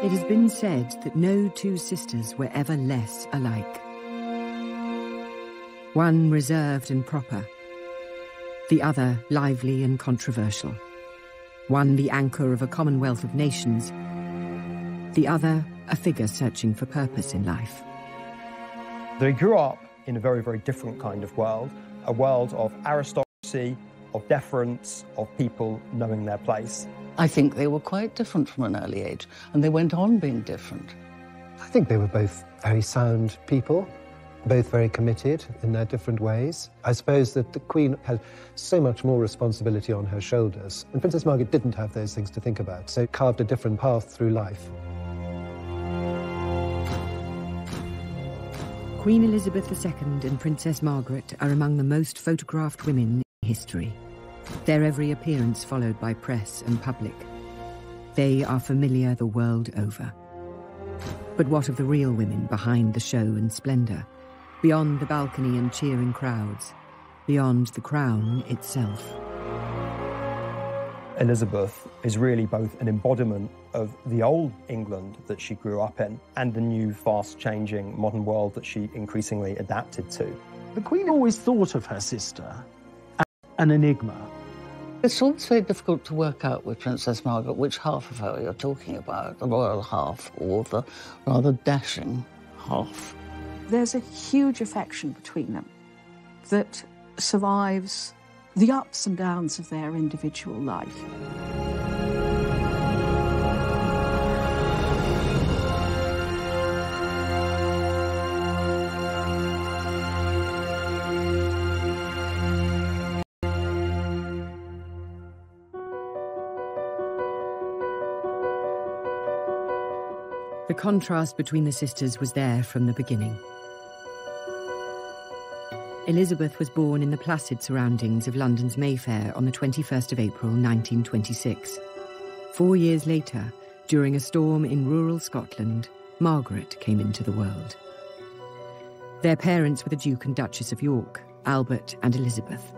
It has been said that no two sisters were ever less alike. One reserved and proper, the other lively and controversial. One the anchor of a commonwealth of nations, the other a figure searching for purpose in life. They grew up in a very, very different kind of world, a world of aristocracy, of deference, of people knowing their place. I think they were quite different from an early age, and they went on being different. I think they were both very sound people, both very committed in their different ways. I suppose that the Queen had so much more responsibility on her shoulders, and Princess Margaret didn't have those things to think about, so carved a different path through life. Queen Elizabeth II and Princess Margaret are among the most photographed women in history. Their every appearance followed by press and public. They are familiar the world over. But what of the real women behind the show and splendour? Beyond the balcony and cheering crowds, beyond the crown itself. Elizabeth is really both an embodiment of the old England that she grew up in and the new, fast-changing modern world that she increasingly adapted to. The Queen always thought of her sister as an enigma. It's always very difficult to work out with Princess Margaret which half of her you're talking about, the royal half or the rather dashing half. There's a huge affection between them that survives the ups and downs of their individual life. The contrast between the sisters was there from the beginning. Elizabeth was born in the placid surroundings of London's Mayfair on the 21st of April 1926. 4 years later, during a storm in rural Scotland, Margaret came into the world. Their parents were the Duke and Duchess of York, Albert and Elizabeth.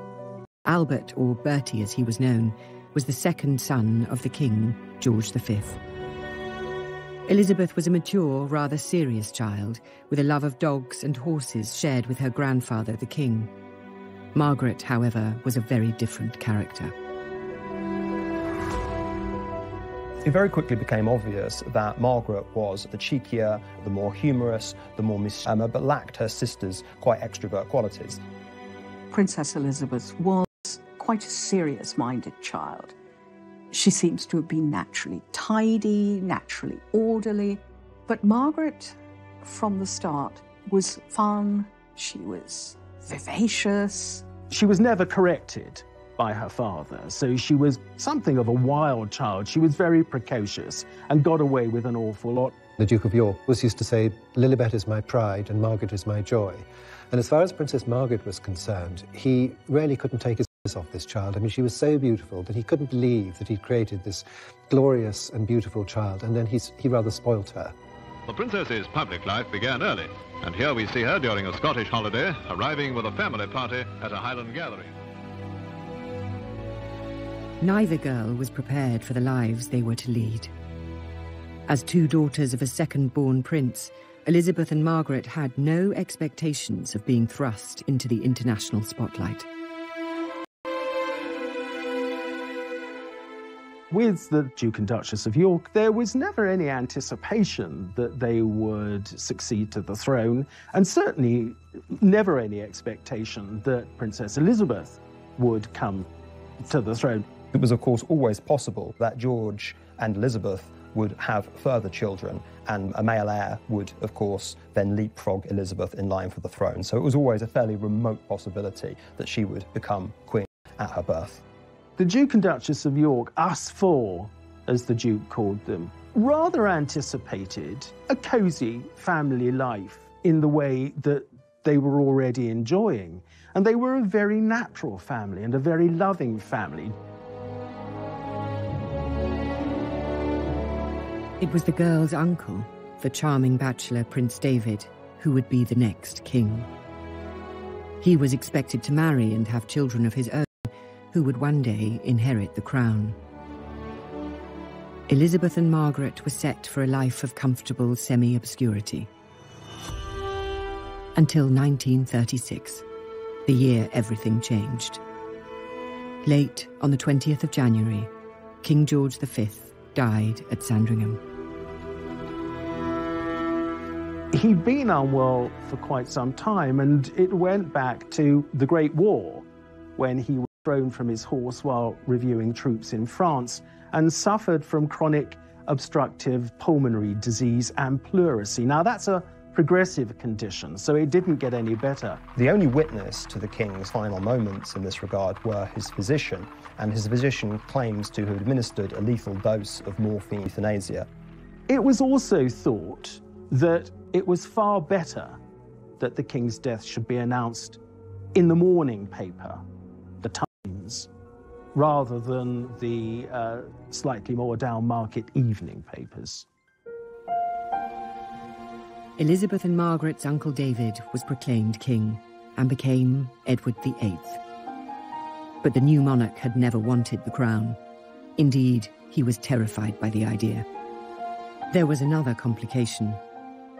Albert, or Bertie as he was known, was the second son of the King, George V. Elizabeth was a mature, rather serious child, with a love of dogs and horses shared with her grandfather, the King. Margaret, however, was a very different character. It very quickly became obvious that Margaret was the cheekier, the more humorous, the more mischievous, but lacked her sister's quite extrovert qualities. Princess Elizabeth was quite a serious-minded child. She seems to have been naturally tidy, naturally orderly. But Margaret, from the start, was fun. She was vivacious. She was never corrected by her father, so she was something of a wild child. She was very precocious and got away with an awful lot. The Duke of York was used to say, Lilibet is my pride and Margaret is my joy. And as far as Princess Margaret was concerned, he really couldn't take his eyes off this child. I mean, she was so beautiful that he couldn't believe that he'd created this glorious and beautiful child, and then he rather spoilt her. The princess's public life began early, and here we see her during a Scottish holiday, arriving with a family party at a Highland gathering. Neither girl was prepared for the lives they were to lead. As two daughters of a second-born prince, Elizabeth and Margaret had no expectations of being thrust into the international spotlight. With the Duke and Duchess of York, there was never any anticipation that they would succeed to the throne, and certainly never any expectation that Princess Elizabeth would come to the throne. It was, of course, always possible that George and Elizabeth would have further children, and a male heir would, of course, then leapfrog Elizabeth in line for the throne. So it was always a fairly remote possibility that she would become queen at her birth. The Duke and Duchess of York, us four, as the Duke called them, rather anticipated a cosy family life in the way that they were already enjoying. And they were a very natural family and a very loving family. It was the girl's uncle, the charming bachelor Prince David, who would be the next king. He was expected to marry and have children of his own, who would one day inherit the crown. Elizabeth and Margaret were set for a life of comfortable semi-obscurity. Until 1936, the year everything changed. Late on the 20th of January, King George V died at Sandringham. He'd been unwell for quite some time, and it went back to the Great War, when he was thrown from his horse while reviewing troops in France and suffered from chronic obstructive pulmonary disease and pleurisy. Now, that's a progressive condition, so it didn't get any better. The only witness to the king's final moments in this regard were his physician, and his physician claims to have administered a lethal dose of morphine euthanasia. It was also thought that it was far better that the king's death should be announced in the morning paper, the Times, rather than the slightly more down-market evening papers. Elizabeth and Margaret's uncle David was proclaimed king and became Edward VIII. But the new monarch had never wanted the crown. Indeed, he was terrified by the idea. There was another complication.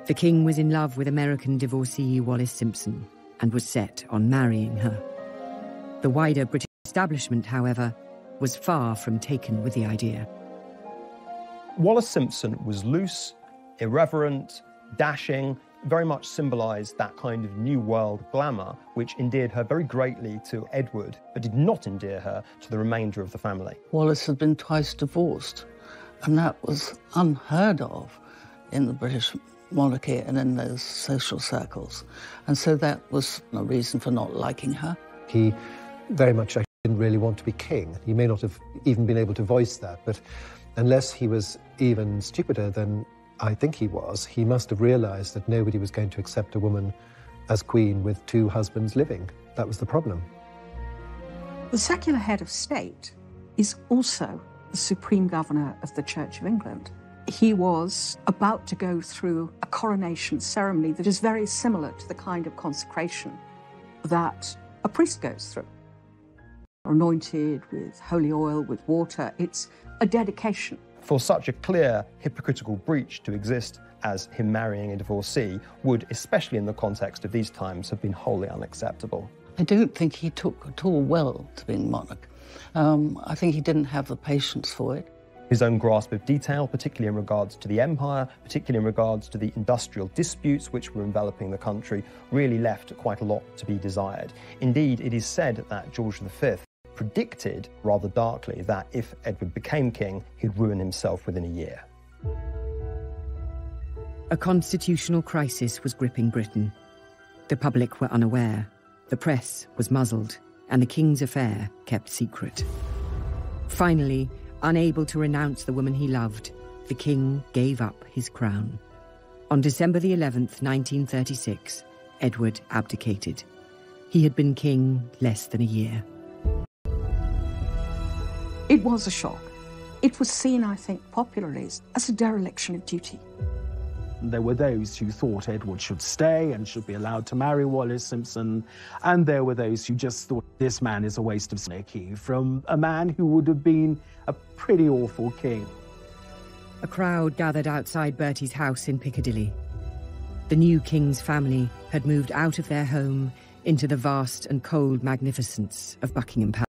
The king was in love with American divorcee Wallis Simpson and was set on marrying her. The wider British establishment, however, was far from taken with the idea. Wallis Simpson was loose, irreverent, dashing, very much symbolised that kind of New World glamour, which endeared her very greatly to Edward, but did not endear her to the remainder of the family. Wallis had been twice divorced, and that was unheard of in the British monarchy and in those social circles. And so that was a reason for not liking her. He very much didn't really want to be king. He may not have even been able to voice that, but unless he was even stupider than I think he was, he must have realised that nobody was going to accept a woman as queen with two husbands living. That was the problem. The secular head of state is also the supreme governor of the Church of England. He was about to go through a coronation ceremony that is very similar to the kind of consecration that a priest goes through. Anointed with holy oil, with water, it's a dedication. For such a clear hypocritical breach to exist as him marrying a divorcee would, especially in the context of these times, have been wholly unacceptable. I don't think he took at all well to being monarch. I think he didn't have the patience for it. His own grasp of detail, particularly in regards to the empire, particularly in regards to the industrial disputes which were enveloping the country, really left quite a lot to be desired. Indeed, it is said that George V predicted, rather darkly, that if Edward became king, he'd ruin himself within a year. A constitutional crisis was gripping Britain. The public were unaware, the press was muzzled, and the king's affair kept secret. Finally, unable to renounce the woman he loved, the king gave up his crown. On December the 11th, 1936, Edward abdicated. He had been king less than a year. It was a shock. It was seen, I think, popularly as a dereliction of duty. There were those who thought Edward should stay and should be allowed to marry Wallis Simpson, and there were those who just thought this man is a waste of monarchy from a man who would have been a pretty awful king. A crowd gathered outside Bertie's house in Piccadilly. The new king's family had moved out of their home into the vast and cold magnificence of Buckingham Palace.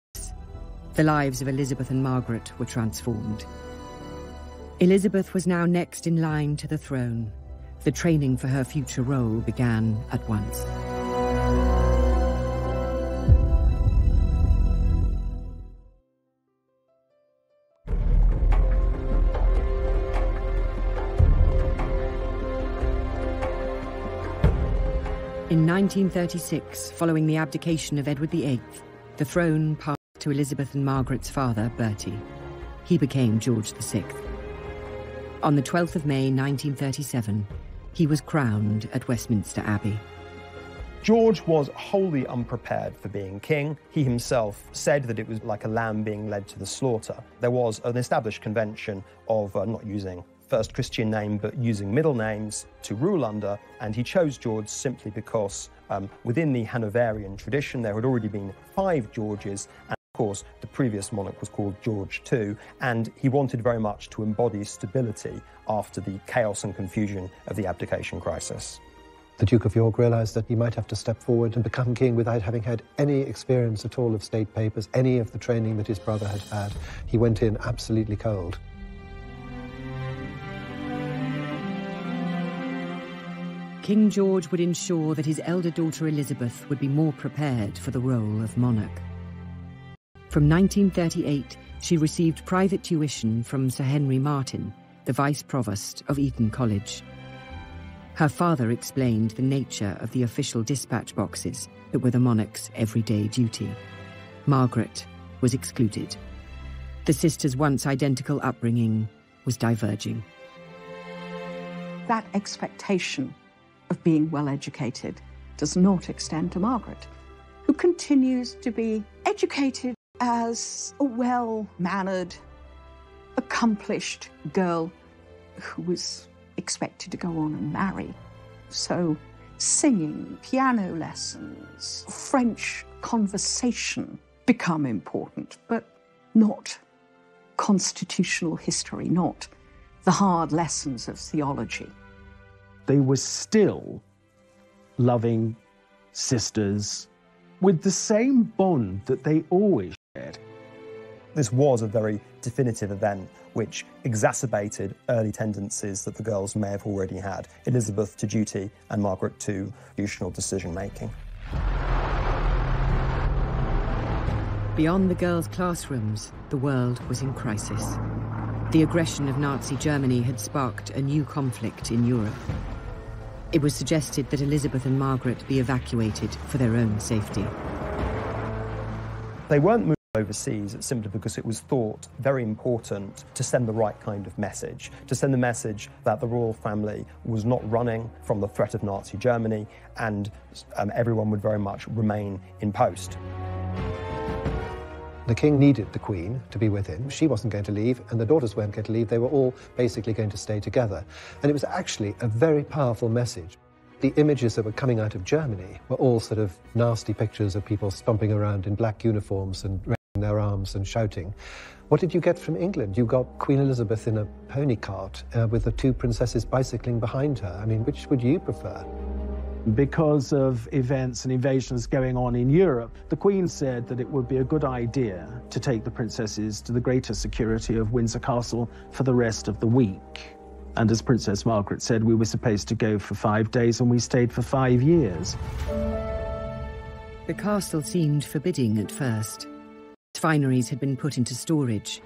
The lives of Elizabeth and Margaret were transformed. Elizabeth was now next in line to the throne. The training for her future role began at once. In 1936, following the abdication of Edward VIII, the throne passed to Elizabeth and Margaret's father, Bertie. He became George VI. On the 12th of May 1937, he was crowned at Westminster Abbey. George was wholly unprepared for being king. He himself said that it was like a lamb being led to the slaughter. There was an established convention of not using first Christian name, but using middle names to rule under, and he chose George simply because within the Hanoverian tradition there had already been 5 Georges, and of course, the previous monarch was called George II, and he wanted very much to embody stability after the chaos and confusion of the abdication crisis. The Duke of York realised that he might have to step forward and become king without having had any experience at all of state papers, any of the training that his brother had had. He went in absolutely cold. King George would ensure that his elder daughter Elizabeth would be more prepared for the role of monarch. From 1938, she received private tuition from Sir Henry Martin, the Vice Provost of Eton College. Her father explained the nature of the official dispatch boxes that were the monarch's everyday duty. Margaret was excluded. The sisters' once identical upbringing was diverging. That expectation of being well educated does not extend to Margaret, who continues to be educated as a well-mannered, accomplished girl who was expected to go on and marry. So singing, piano lessons, French conversation become important, but not constitutional history, not the hard lessons of theology. They were still loving sisters with the same bond that they always shared. This was a very definitive event which exacerbated early tendencies that the girls may have already had, Elizabeth to duty and Margaret to constitutional decision-making. Beyond the girls' classrooms, the world was in crisis. The aggression of Nazi Germany had sparked a new conflict in Europe. It was suggested that Elizabeth and Margaret be evacuated for their own safety. They weren't moved overseas simply because it was thought very important to send the right kind of message, to send the message that the royal family was not running from the threat of Nazi Germany and everyone would very much remain in post. The king needed the Queen to be with him. She wasn't going to leave, and the daughters weren't going to leave. They were all basically going to stay together. And it was actually a very powerful message. The images that were coming out of Germany were all sort of nasty pictures of people stomping around in black uniforms and raising their arms and shouting. What did you get from England? You got Queen Elizabeth in a pony cart with the two princesses bicycling behind her. I mean, which would you prefer? Because of events and invasions going on in Europe, the Queen said that it would be a good idea to take the princesses to the greater security of Windsor Castle for the rest of the week. And as Princess Margaret said, we were supposed to go for 5 days and we stayed for 5 years. The castle seemed forbidding at first. Its fineries had been put into storage.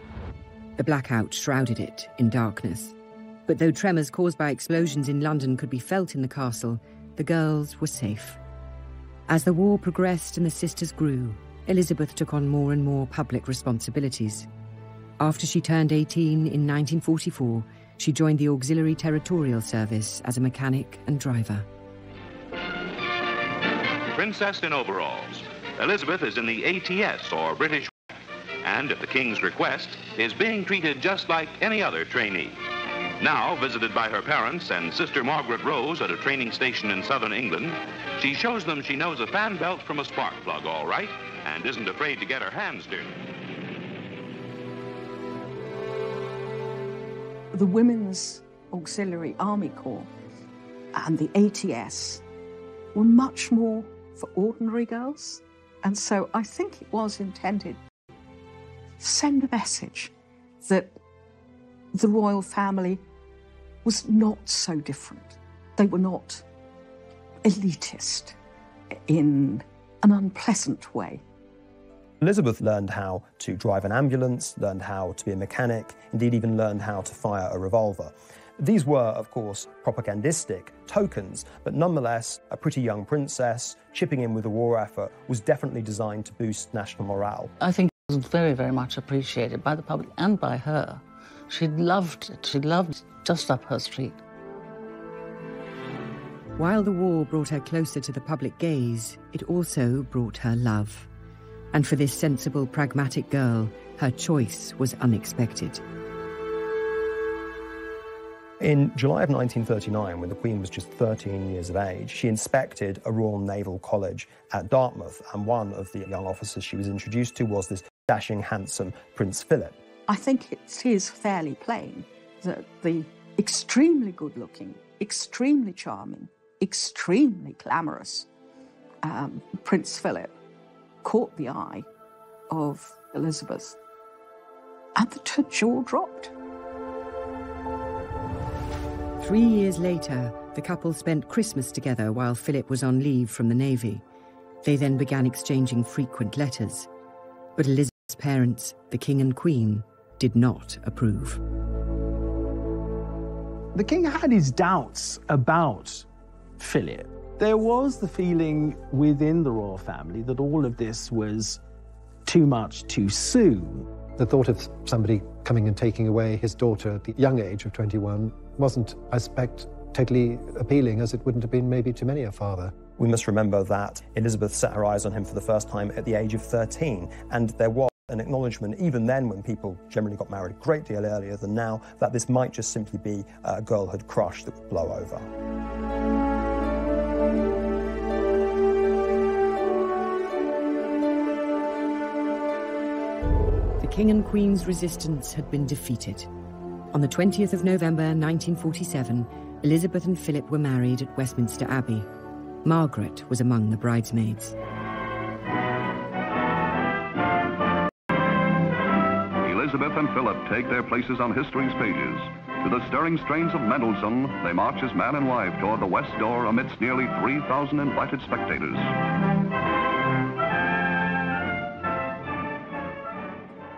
The blackout shrouded it in darkness. But though tremors caused by explosions in London could be felt in the castle, the girls were safe. As the war progressed and the sisters grew, Elizabeth took on more and more public responsibilities. After she turned 18 in 1944, she joined the Auxiliary Territorial Service as a mechanic and driver. Princess in overalls. Elizabeth is in the ATS, or British, and at the King's request, is being treated just like any other trainee. Now, visited by her parents and sister Margaret Rose at a training station in southern England, she shows them she knows a fan belt from a spark plug all right and isn't afraid to get her hands dirty. The Women's Auxiliary Army Corps and the ATS were much more for ordinary girls. And so I think it was intended to send a message that the royal family was not so different. They were not elitist in an unpleasant way. Elizabeth learned how to drive an ambulance, learned how to be a mechanic, indeed even learned how to fire a revolver. These were, of course, propagandistic tokens, but nonetheless, a pretty young princess chipping in with the war effort was definitely designed to boost national morale. I think it was very, very much appreciated by the public and by her. She loved it. She loved just up her street. While the war brought her closer to the public gaze, it also brought her love. And for this sensible, pragmatic girl, her choice was unexpected. In July of 1939, when the Queen was just 13 years of age, she inspected a Royal Naval College at Dartmouth, and one of the young officers she was introduced to was this dashing, handsome Prince Philip. I think it is fairly plain that the extremely good-looking, extremely charming, extremely glamorous Prince Philip caught the eye of Elizabeth, and that her jaw dropped. 3 years later, the couple spent Christmas together while Philip was on leave from the Navy. They then began exchanging frequent letters. But Elizabeth's parents, the King and Queen, did not approve. The king had his doubts about Philip. There was the feeling within the royal family that all of this was too much too soon. The thought of somebody coming and taking away his daughter at the young age of 21 wasn't, I suspect, totally appealing, as it wouldn't have been maybe to many a father. We must remember that Elizabeth set her eyes on him for the first time at the age of 13, and there was an acknowledgement, even then when people generally got married a great deal earlier than now, that this might just simply be a girlhood crush that would blow over. The King and Queen's resistance had been defeated. On the 20th of November 1947, Elizabeth and Philip were married at Westminster Abbey. Margaret was among the bridesmaids. Elizabeth and Philip take their places on history's pages. To the stirring strains of Mendelssohn, they march as man and wife toward the west door amidst nearly 3,000 invited spectators.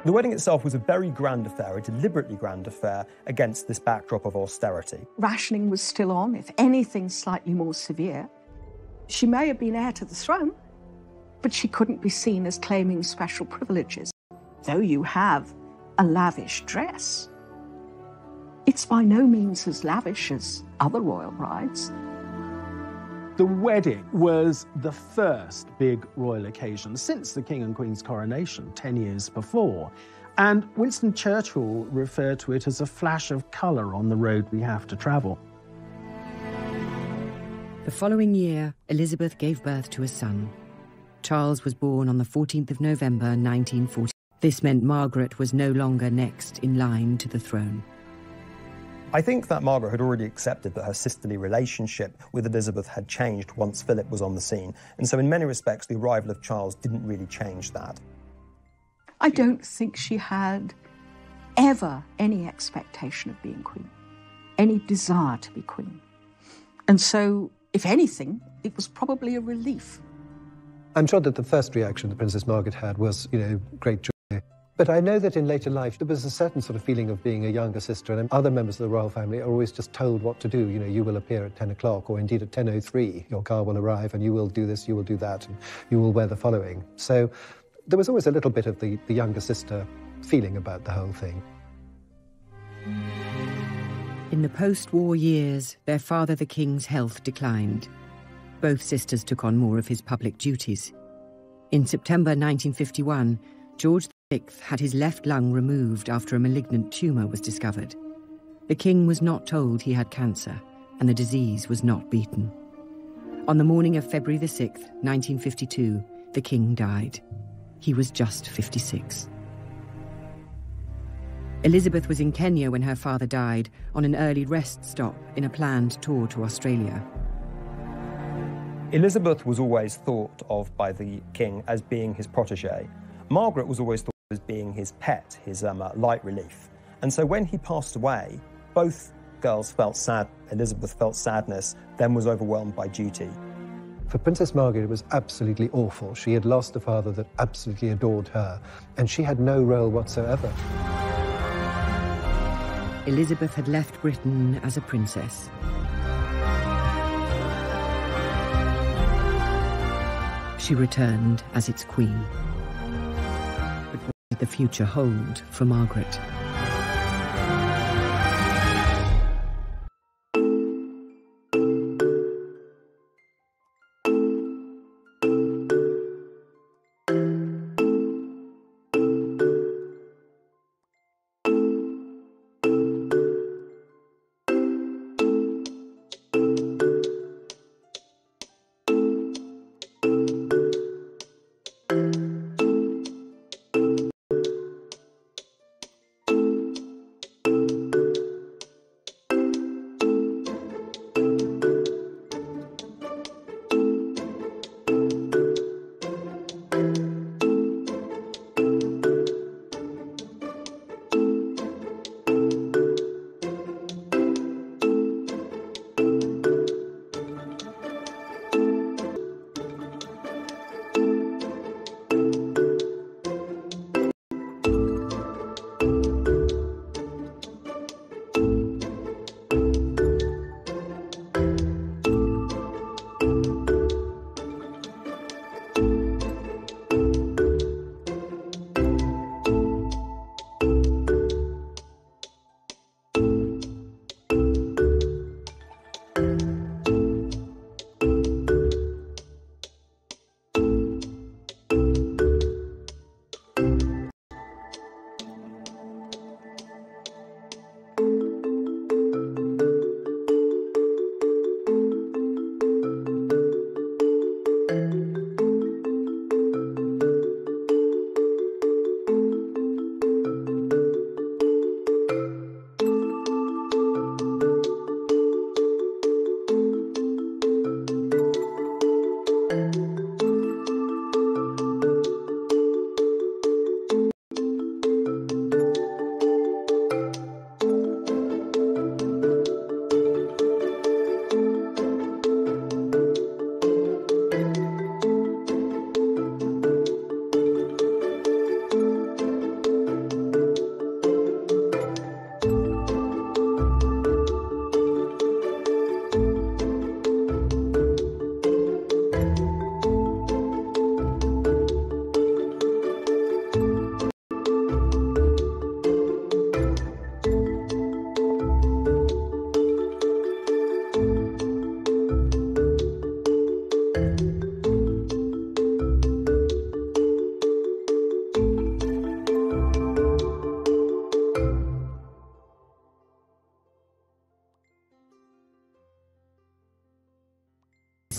The wedding itself was a very grand affair, a deliberately grand affair against this backdrop of austerity. Rationing was still on, if anything slightly more severe. She may have been heir to the throne, but she couldn't be seen as claiming special privileges. Though you have a lavish dress, it's by no means as lavish as other royal brides. The wedding was the first big royal occasion since the King and Queen's coronation 10 years before. And Winston Churchill referred to it as a flash of colour on the road we have to travel. The following year, Elizabeth gave birth to a son. Charles was born on the 14th of November 1940. This meant Margaret was no longer next in line to the throne. I think that Margaret had already accepted that her sisterly relationship with Elizabeth had changed once Philip was on the scene, and so in many respects the arrival of Charles didn't really change that. I don't think she had ever any expectation of being queen, any desire to be queen. And so, if anything, it was probably a relief. I'm sure that the first reaction that Princess Margaret had was, great joy. But I know that in later life there was a certain sort of feeling of being a younger sister, and other members of the royal family are always just told what to do. You will appear at 10 o'clock, or indeed at 10:03, your car will arrive, and you will do this, you will do that, and you will wear the following. So there was always a little bit of the younger sister feeling about the whole thing. In the post-war years, their father, the King's health declined. Both sisters took on more of his public duties. In September 1951, George VI had his left lung removed after a malignant tumour was discovered. The King was not told he had cancer, and the disease was not beaten. On the morning of February the 6th, 1952, the King died. He was just 56. Elizabeth was in Kenya when her father died, on an early rest stop in a planned tour to Australia. Elizabeth was always thought of by the King as being his protégé. Margaret was always thought of as being his pet, his light relief. And so when he passed away, both girls felt sad. Elizabeth felt sadness, then was overwhelmed by duty. For Princess Margaret, it was absolutely awful. She had lost a father that absolutely adored her, and she had no role whatsoever. Elizabeth had left Britain as a princess. She returned as its queen. But what did the future hold for Margaret?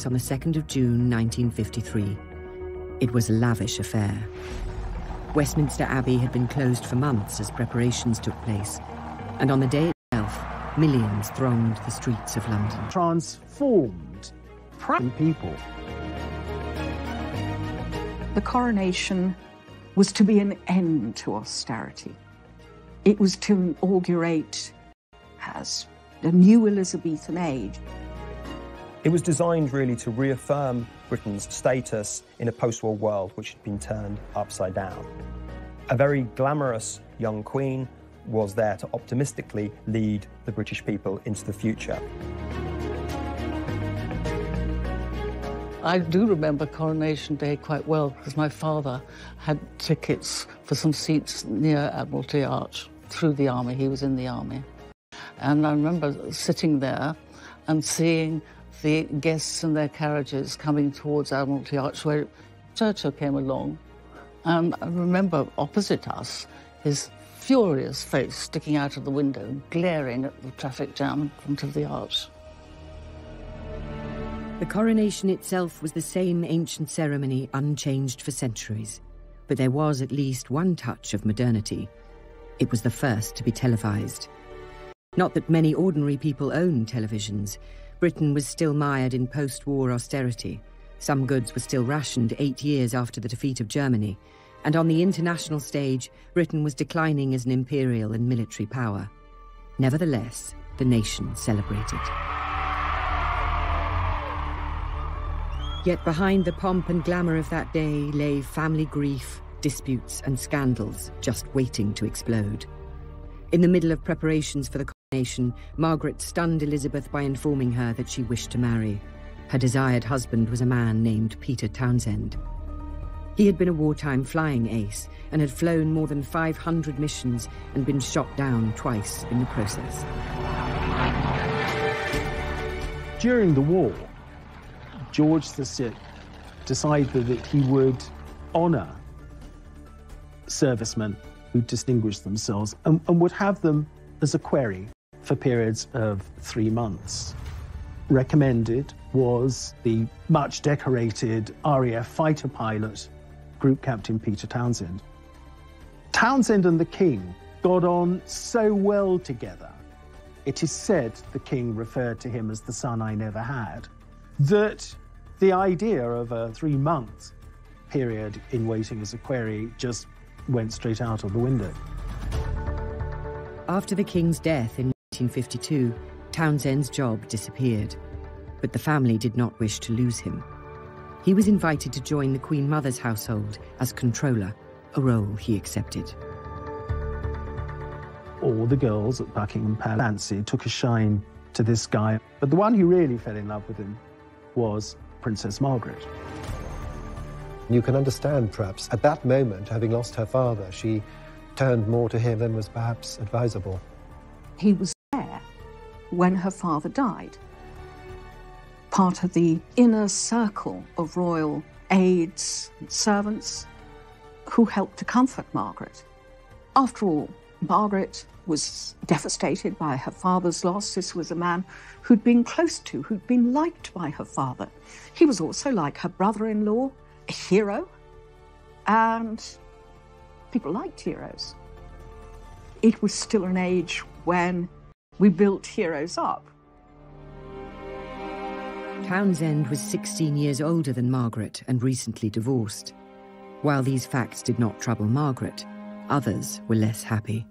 on the 2nd of June 1953. It was a lavish affair. Westminster Abbey had been closed for months as preparations took place, and on the day itself, millions thronged the streets of London. Transformed people. The coronation was to be an end to austerity. It was to inaugurate as a new Elizabethan age. It was designed really to reaffirm Britain's status in a post-war world which had been turned upside down. A very glamorous young queen was there to optimistically lead the British people into the future. I do remember Coronation Day quite well because my father had tickets for some seats near Admiralty Arch through the army. He was in the army. And I remember sitting there and seeing the guests and their carriages coming towards Admiralty Arch where Churchill came along. And I remember opposite us his furious face sticking out of the window, glaring at the traffic jam in front of the arch. The coronation itself was the same ancient ceremony unchanged for centuries, but there was at least one touch of modernity. It was the first to be televised. Not that many ordinary people owned televisions. Britain was still mired in post-war austerity. Some goods were still rationed 8 years after the defeat of Germany, and on the international stage, Britain was declining as an imperial and military power. Nevertheless, the nation celebrated. Yet behind the pomp and glamour of that day lay family grief, disputes and scandals just waiting to explode. In the middle of preparations for the coronation, Margaret stunned Elizabeth by informing her that she wished to marry. Her desired husband was a man named Peter Townsend. He had been a wartime flying ace and had flown more than 500 missions and been shot down twice in the process. During the war, George VI decided that he would honour servicemen who distinguished themselves and would have them as a query for periods of 3 months. Recommended was the much decorated RAF fighter pilot, Group Captain Peter Townsend. Townsend and the King got on so well together, it is said the King referred to him as the son I never had, that the idea of a 3-month period in waiting as a query just went straight out of the window. After the King's death in 1952, Townsend's job disappeared, but the family did not wish to lose him. He was invited to join the Queen Mother's household as controller, a role he accepted. All the girls at Buckingham Palace took a shine to this guy, but the one who really fell in love with him was Princess Margaret. You can understand, perhaps, at that moment, having lost her father, she turned more to him than was perhaps advisable. He was there when her father died. Part of the inner circle of royal aides and servants who helped to comfort Margaret. After all, Margaret was devastated by her father's loss. This was a man who'd been close to, who'd been liked by her father. He was also, like her brother-in-law, a hero, and people liked heroes. It was still an age when we built heroes up. Townsend was 16 years older than Margaret and recently divorced. While these facts did not trouble Margaret, others were less happy.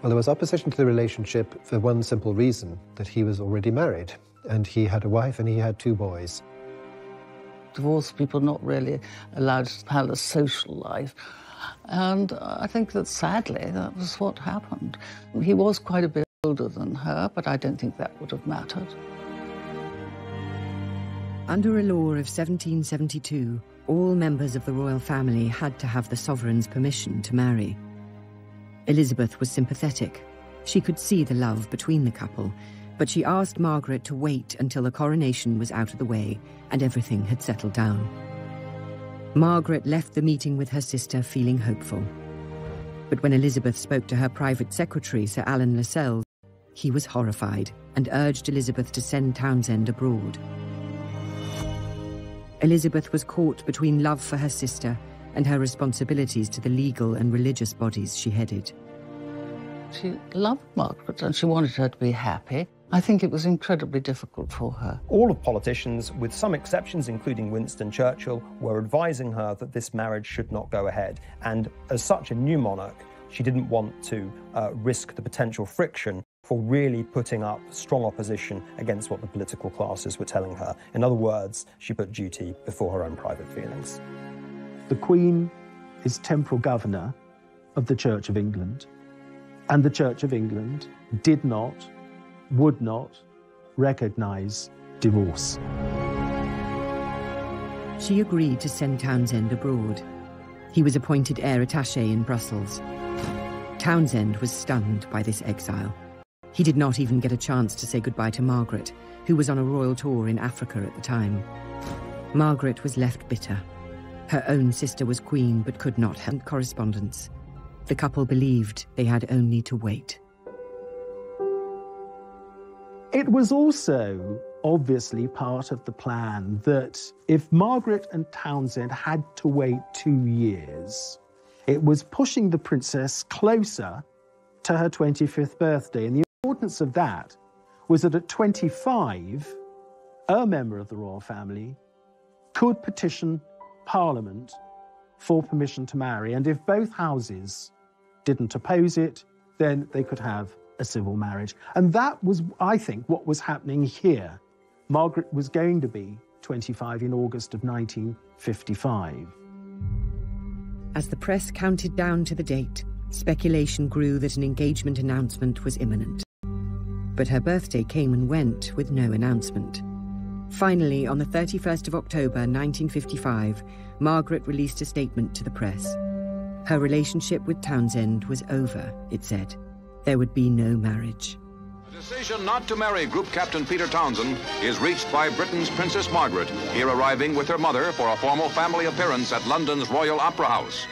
Well, there was opposition to the relationship for one simple reason, that he was already married, and he had a wife and he had 2 boys. Divorced people not really allowed to have a social life. And I think that sadly that was what happened. He was quite a bit older than her, but I don't think that would have mattered. Under a law of 1772, all members of the royal family had to have the sovereign's permission to marry. Elizabeth was sympathetic. She could see the love between the couple, but she asked Margaret to wait until the coronation was out of the way and everything had settled down. Margaret left the meeting with her sister feeling hopeful. But when Elizabeth spoke to her private secretary, Sir Alan Lascelles, he was horrified and urged Elizabeth to send Townsend abroad. Elizabeth was caught between love for her sister and her responsibilities to the legal and religious bodies she headed. She loved Margaret and she wanted her to be happy. I think it was incredibly difficult for her. All of politicians, with some exceptions, including Winston Churchill, were advising her that this marriage should not go ahead. And as such a new monarch, she didn't want to risk the potential friction for really putting up strong opposition against what the political classes were telling her. In other words, she put duty before her own private feelings. The Queen is temporal governor of the Church of England, and the Church of England would not recognise divorce. She agreed to send Townsend abroad. He was appointed heir attaché in Brussels. Townsend was stunned by this exile. He did not even get a chance to say goodbye to Margaret, who was on a royal tour in Africa at the time. Margaret was left bitter. Her own sister was queen but could not have correspondence. The couple believed they had only to wait. It was also obviously part of the plan that if Margaret and Townsend had to wait 2 years, it was pushing the princess closer to her 25th birthday. And the importance of that was that at 25, a member of the royal family could petition Parliament for permission to marry. And if both houses didn't oppose it, then they could have a civil marriage. And that was, I think, what was happening here. Margaret was going to be 25 in August of 1955. As the press counted down to the date, speculation grew that an engagement announcement was imminent. But her birthday came and went with no announcement. Finally, on the 31st of October 1955, Margaret released a statement to the press. Her relationship with Townsend was over, it said. There would be no marriage. The decision not to marry Group Captain Peter Townsend is reached by Britain's Princess Margaret, here arriving with her mother for a formal family appearance at London's Royal Opera House.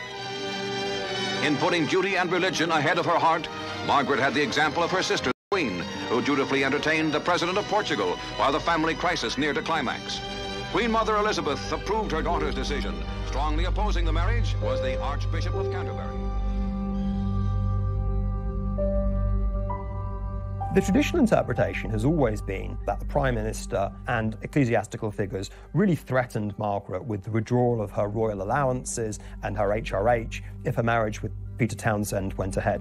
In putting duty and religion ahead of her heart, Margaret had the example of her sister, the Queen, who dutifully entertained the President of Portugal while the family crisis neared a climax. Queen Mother Elizabeth approved her daughter's decision. Strongly opposing the marriage was the Archbishop of Canterbury. The traditional interpretation has always been that the Prime Minister and ecclesiastical figures really threatened Margaret with the withdrawal of her royal allowances and her HRH if a marriage with Peter Townsend went ahead.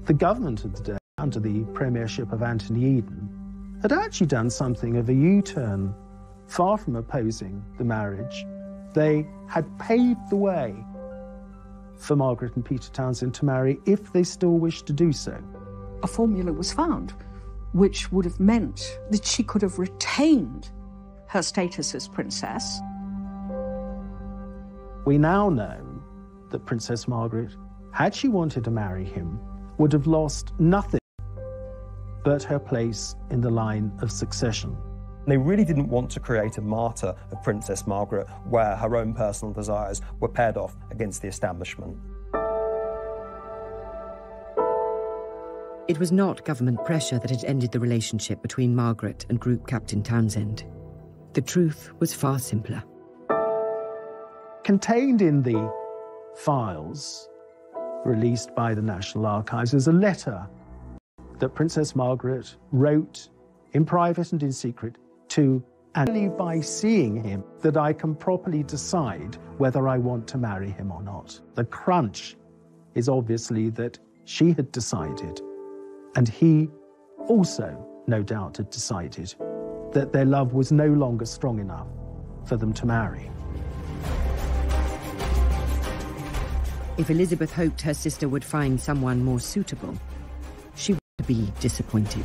The government of the day, under the premiership of Anthony Eden, had actually done something of a U-turn. Far from opposing the marriage, they had paved the way for Margaret and Peter Townsend to marry if they still wished to do so. A formula was found, which would have meant that she could have retained her status as princess. We now know that Princess Margaret, had she wanted to marry him, would have lost nothing but her place in the line of succession. They really didn't want to create a martyr of Princess Margaret where her own personal desires were paired off against the establishment. It was not government pressure that had ended the relationship between Margaret and Group Captain Townsend. The truth was far simpler. Contained in the files released by the National Archives is a letter that Princess Margaret wrote in private and in secret to, and only by seeing him that I can properly decide whether I want to marry him or not. The crunch is obviously that she had decided, and he also, no doubt, had decided that their love was no longer strong enough for them to marry. If Elizabeth hoped her sister would find someone more suitable, she would be disappointed.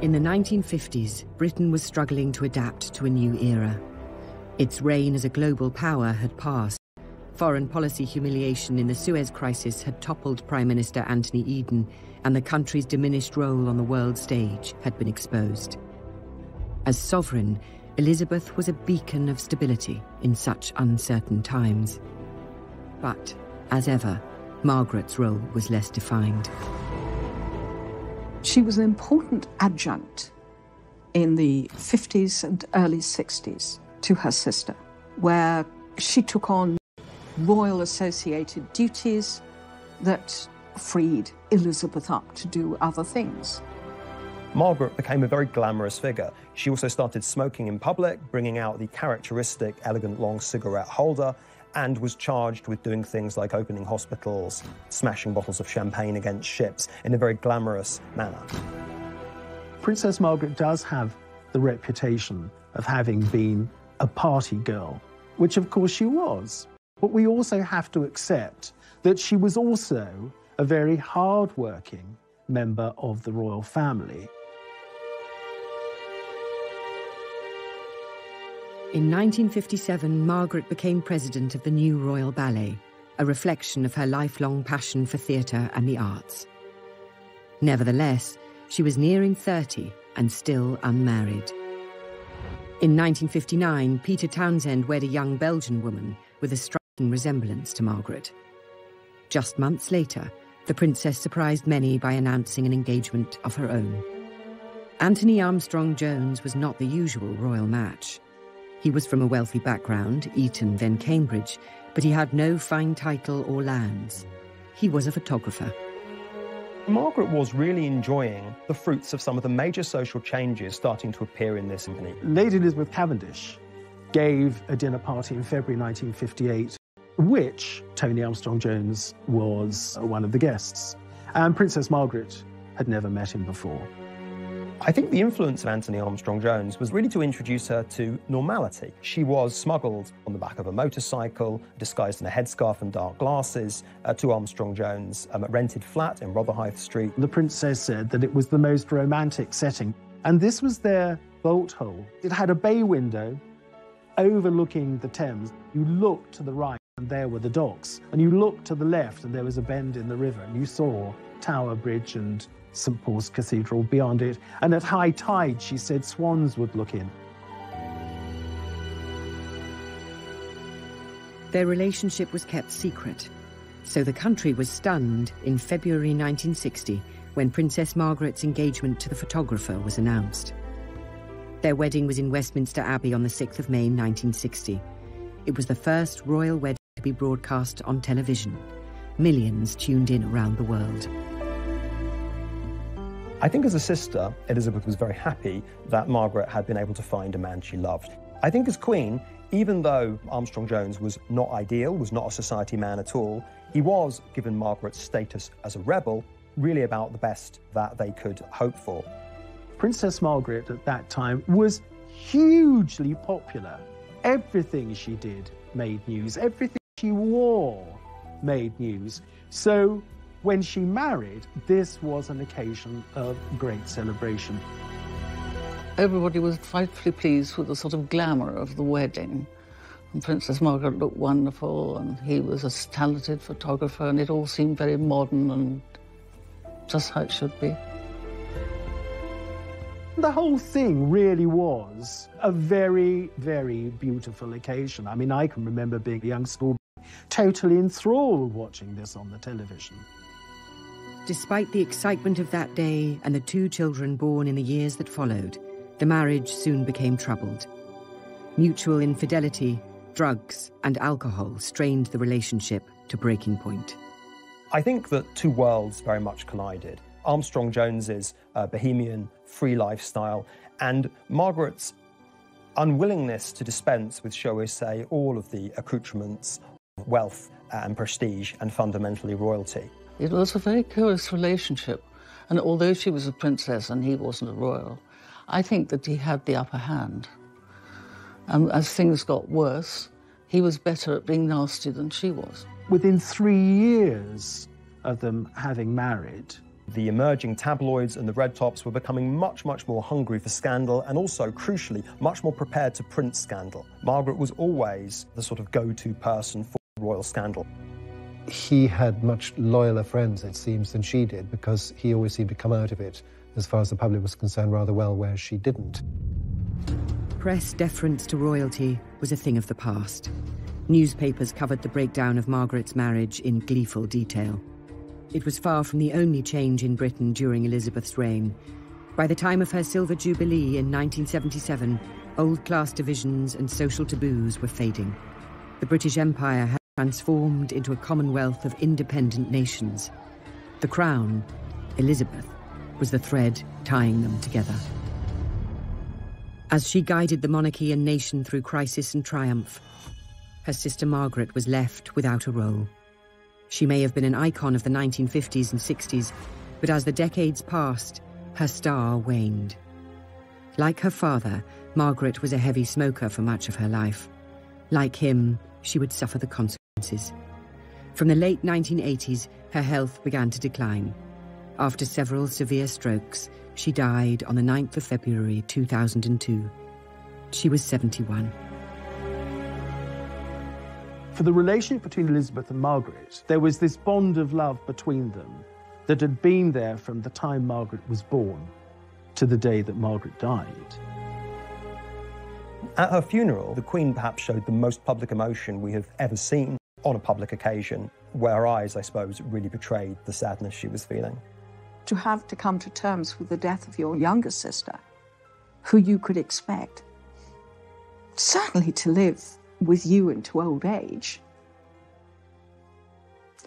In the 1950s, Britain was struggling to adapt to a new era. Its reign as a global power had passed. Foreign policy humiliation in the Suez Crisis had toppled Prime Minister Anthony Eden, and the country's diminished role on the world stage had been exposed. As sovereign, Elizabeth was a beacon of stability in such uncertain times. But, as ever, Margaret's role was less defined. She was an important adjunct in the 50s and early 60s to her sister, where she took on royal associated duties that freed Elizabeth up to do other things. Margaret became a very glamorous figure. She also started smoking in public, bringing out the characteristic elegant long cigarette holder, and was charged with doing things like opening hospitals, smashing bottles of champagne against ships in a very glamorous manner. Princess Margaret does have the reputation of having been a party girl, which of course she was. But we also have to accept that she was also a very hard-working member of the royal family. In 1957, Margaret became president of the new Royal Ballet, a reflection of her lifelong passion for theatre and the arts. Nevertheless, she was nearing 30 and still unmarried. In 1959, Peter Townsend wed a young Belgian woman with a striking resemblance to Margaret. Just months later, the princess surprised many by announcing an engagement of her own. Anthony Armstrong-Jones was not the usual royal match. He was from a wealthy background, Eton then Cambridge, but he had no fine title or lands. He was a photographer. Margaret was really enjoying the fruits of some of the major social changes starting to appear in this company. Lady Elizabeth Cavendish gave a dinner party in February 1958, which Tony Armstrong-Jones was one of the guests. And Princess Margaret had never met him before. I think the influence of Anthony Armstrong-Jones was really to introduce her to normality. She was smuggled on the back of a motorcycle, disguised in a headscarf and dark glasses, to Armstrong-Jones' rented flat in Rotherhithe Street. The princess said that it was the most romantic setting, and this was their bolt hole. It had a bay window overlooking the Thames. You looked to the right, and there were the docks, and you looked to the left, and there was a bend in the river, and you saw Tower Bridge and St Paul's Cathedral beyond it, and at high tide, she said, swans would look in. Their relationship was kept secret, so the country was stunned in February 1960 when Princess Margaret's engagement to the photographer was announced. Their wedding was in Westminster Abbey on the 6th of May 1960. It was the first royal wedding to be broadcast on television. Millions tuned in around the world. I think as a sister, Elizabeth was very happy that Margaret had been able to find a man she loved. I think as Queen, even though Armstrong-Jones was not ideal, was not a society man at all, he was, given Margaret's status as a rebel, really about the best that they could hope for. Princess Margaret at that time was hugely popular. Everything she did made news. Everything she wore made news. So when she married, this was an occasion of great celebration. Everybody was frightfully pleased with the sort of glamour of the wedding. And Princess Margaret looked wonderful, and he was a talented photographer, and it all seemed very modern and just how it should be. The whole thing really was a very, very beautiful occasion. I mean, I can remember being a young schoolboy, totally enthralled watching this on the television. Despite the excitement of that day and the 2 children born in the years that followed, the marriage soon became troubled. Mutual infidelity, drugs, and alcohol strained the relationship to breaking point. I think that 2 worlds very much collided. Armstrong-Jones's bohemian, free lifestyle, and Margaret's unwillingness to dispense with, shall we say, all of the accoutrements of wealth and prestige and fundamentally royalty. It was a very curious relationship, and although she was a princess and he wasn't a royal, I think that he had the upper hand. And as things got worse, he was better at being nasty than she was. Within 3 years of them having married, The emerging tabloids and the red tops were becoming much, much more hungry for scandal and also, crucially, much more prepared to print scandal. Margaret was always the sort of go-to person for royal scandal. He had much loyaler friends, it seems, than she did, because he always seemed to come out of it, as far as the public was concerned, rather well, whereas she didn't. Press deference to royalty was a thing of the past. Newspapers covered the breakdown of Margaret's marriage in gleeful detail. It was far from the only change in Britain during Elizabeth's reign. By the time of her Silver Jubilee in 1977, old-class divisions and social taboos were fading. The British Empire had transformed into a commonwealth of independent nations. The crown, Elizabeth, was the thread tying them together. As she guided the monarchy and nation through crisis and triumph, her sister Margaret was left without a role. She may have been an icon of the 1950s and 60s, but as the decades passed, her star waned. Like her father, Margaret was a heavy smoker for much of her life. Like him, she would suffer the consequences. From the late 1980s, her health began to decline. After several severe strokes, she died on the 9th of February 2002. She was 71. For the relationship between Elizabeth and Margaret, there was this bond of love between them that had been there from the time Margaret was born to the day that Margaret died. At her funeral, the Queen perhaps showed the most public emotion we have ever seen on a public occasion, where her eyes, I suppose, really betrayed the sadness she was feeling. To have to come to terms with the death of your younger sister, who you could expect, certainly to live with you into old age,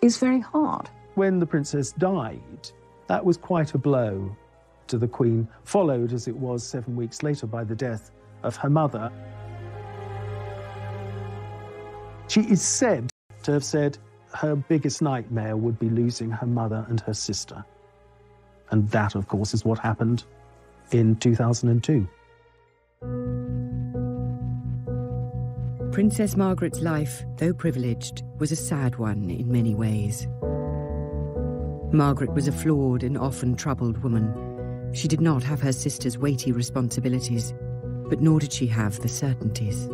is very hard. When the princess died, that was quite a blow to the Queen, followed, as it was 7 weeks later, by the death of her mother. She is said to have said her biggest nightmare would be losing her mother and her sister. And that, of course, is what happened in 2002. Princess Margaret's life, though privileged, was a sad one in many ways. Margaret was a flawed and often troubled woman. She did not have her sister's weighty responsibilities, but nor did she have the certainties.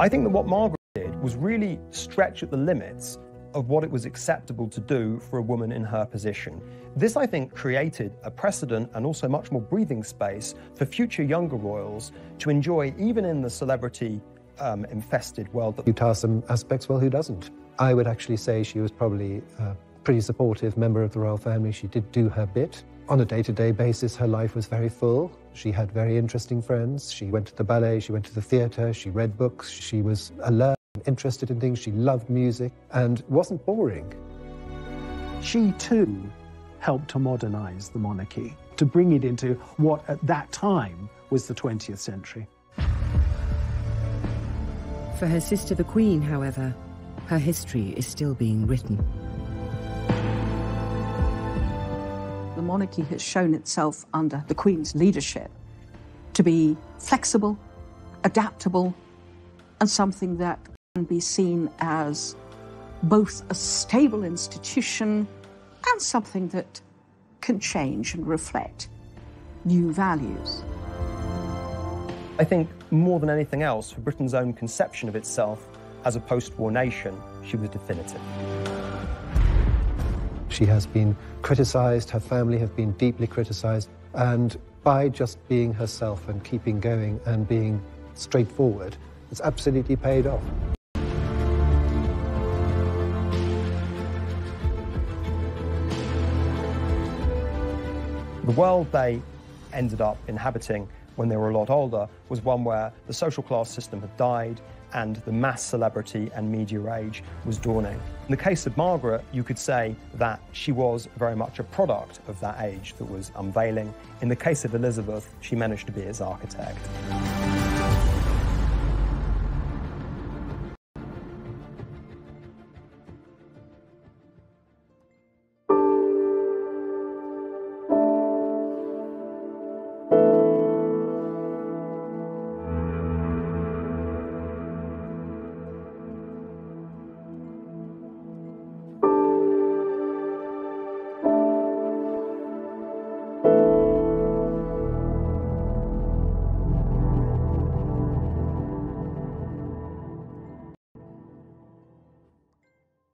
I think that what Margaret did was really stretch at the limits of what it was acceptable to do for a woman in her position. This, I think, created a precedent and also much more breathing space for future younger royals to enjoy, even in the celebrity-infested world. You task some aspects, well, who doesn't? I would actually say she was probably a pretty supportive member of the royal family. She did do her bit. On a day-to-day basis, her life was very full. She had very interesting friends. She went to the ballet, she went to the theatre, she read books, she was alert, interested in things, she loved music, and wasn't boring. She, too, helped to modernise the monarchy, to bring it into what, at that time, was the 20th century. For her sister, the Queen, however, her history is still being written. The monarchy has shown itself under the Queen's leadership to be flexible, adaptable, and something that can be seen as both a stable institution and something that can change and reflect new values. I think more than anything else, for Britain's own conception of itself as a post-war nation, she was definitive. She has been criticised, her family have been deeply criticised, and by just being herself and keeping going and being straightforward, it's absolutely paid off. The world they ended up inhabiting when they were a lot older was one where the social class system had died and the mass celebrity and media age was dawning. In the case of Margaret, you could say that she was very much a product of that age that was unveiling. In the case of Elizabeth, she managed to be its architect.